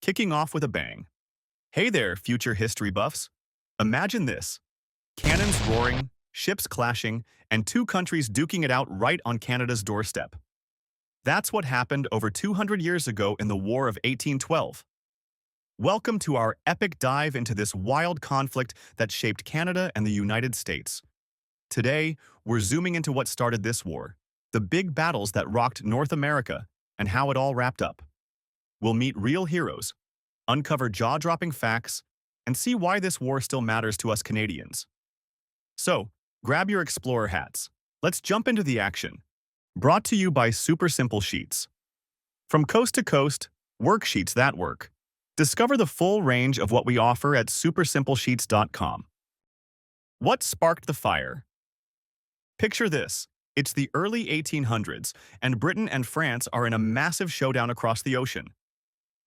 kicking off with a bang. Hey there, future history buffs. Imagine this. Cannons roaring, ships clashing, and two countries duking it out right on Canada's doorstep. That's what happened over 200 years ago in the War of 1812. Welcome to our epic dive into this wild conflict that shaped Canada and the United States. Today, we're zooming into what started this war, the big battles that rocked North America, and how it all wrapped up. We'll meet real heroes, uncover jaw-dropping facts, and see why this war still matters to us Canadians. So, grab your explorer hats. Let's jump into the action. Brought to you by Super Simple Sheets. From coast to coast, worksheets that work. Discover the full range of what we offer at supersimplesheets.com. What sparked the fire? Picture this. It's the early 1800s, and Britain and France are in a massive showdown across the ocean.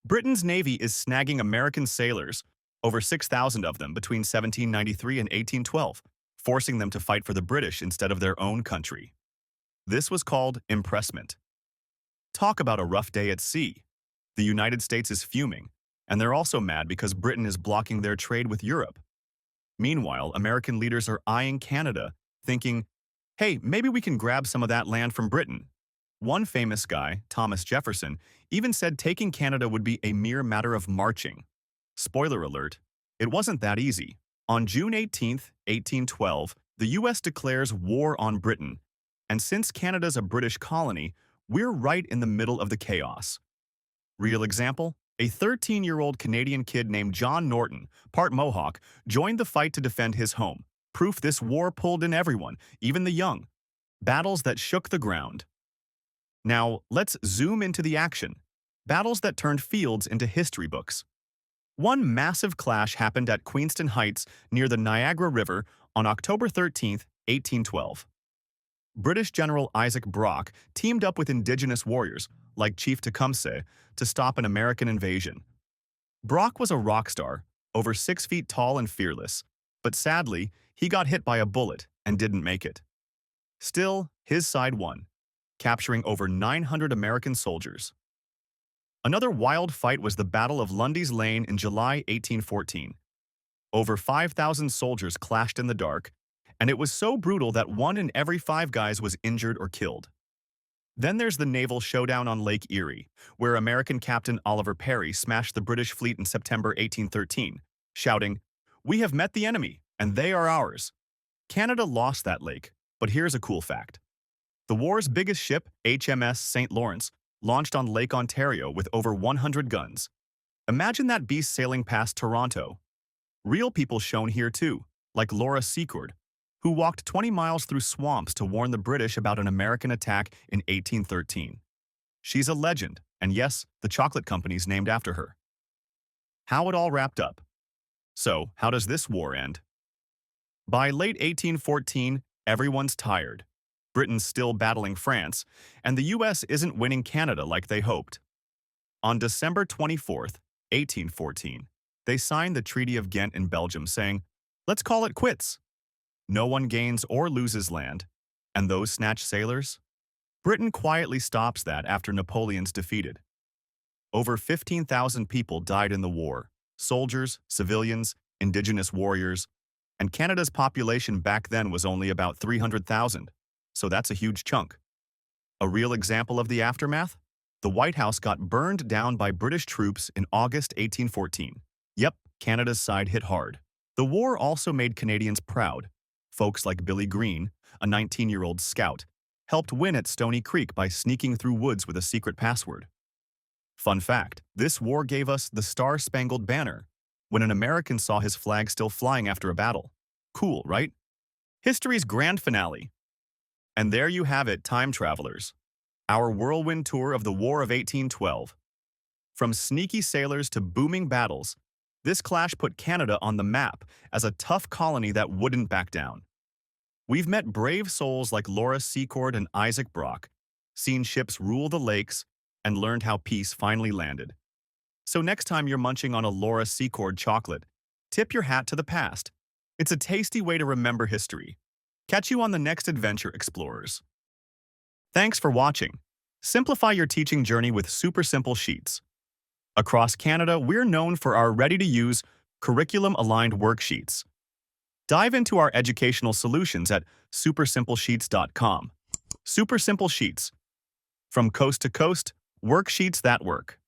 Britain's navy is snagging American sailors, over 6,000 of them between 1793 and 1812, forcing them to fight for the British instead of their own country. This was called impressment. Talk about a rough day at sea. The United States is fuming, and they're also mad because Britain is blocking their trade with Europe. Meanwhile, American leaders are eyeing Canada, thinking, hey, maybe we can grab some of that land from Britain. One famous guy, Thomas Jefferson, even said taking Canada would be a mere matter of marching. Spoiler alert, it wasn't that easy. On June 18, 1812, the U.S. declares war on Britain, and since Canada's a British colony, we're right in the middle of the chaos. Real example? A 13-year-old Canadian kid named John Norton, part Mohawk, joined the fight to defend his home. Proof this war pulled in everyone, even the young. Battles that shook the ground. Now, let's zoom into the action. Battles that turned fields into history books. One massive clash happened at Queenston Heights near the Niagara River on October 13, 1812. British General Isaac Brock teamed up with indigenous warriors, like Chief Tecumseh, to stop an American invasion. Brock was a rock star, over 6 feet tall and fearless, but sadly, he got hit by a bullet and didn't make it. Still, his side won, capturing over 900 American soldiers. Another wild fight was the Battle of Lundy's Lane in July 1814. Over 5,000 soldiers clashed in the dark, and it was so brutal that 1 in every 5 guys was injured or killed. Then there's the naval showdown on Lake Erie, where American Captain Oliver Perry smashed the British fleet in September 1813, shouting, "We have met the enemy, and they are ours." Canada lost that lake, but here's a cool fact. The war's biggest ship, HMS St. Lawrence, launched on Lake Ontario with over 100 guns. Imagine that beast sailing past Toronto. Real people shown here too, like Laura Secord, who walked 20 miles through swamps to warn the British about an American attack in 1813. She's a legend, and yes, the chocolate company's named after her. How it all wrapped up. So, how does this war end? By late 1814, everyone's tired. Britain's still battling France, and the U.S. isn't winning Canada like they hoped. On December 24, 1814, they signed the Treaty of Ghent in Belgium saying, "Let's call it quits." No one gains or loses land, and those snatched sailors? Britain quietly stops that after Napoleon's defeated. Over 15,000 people died in the war, soldiers, civilians, indigenous warriors, and Canada's population back then was only about 300,000, so that's a huge chunk. A real example of the aftermath? The White House got burned down by British troops in August 1814. Yep, Canada's side hit hard. The war also made Canadians proud. Folks like Billy Green, a 19-year-old scout, helped win at Stony Creek by sneaking through woods with a secret password. Fun fact, this war gave us the Star-Spangled Banner, when an American saw his flag still flying after a battle. Cool, right? History's grand finale. And there you have it, time travelers. Our whirlwind tour of the War of 1812. From sneaky sailors to booming battles, this clash put Canada on the map as a tough colony that wouldn't back down. We've met brave souls like Laura Secord and Isaac Brock, seen ships rule the lakes, and learned how peace finally landed. So next time you're munching on a Laura Secord chocolate, tip your hat to the past. It's a tasty way to remember history. Catch you on the next adventure, explorers. Thanks for watching. Simplify your teaching journey with super simple sheets. Across Canada, we're known for our ready-to-use, curriculum-aligned worksheets. Dive into our educational solutions at supersimplesheets.com. Super Simple Sheets. From coast to coast, worksheets that work.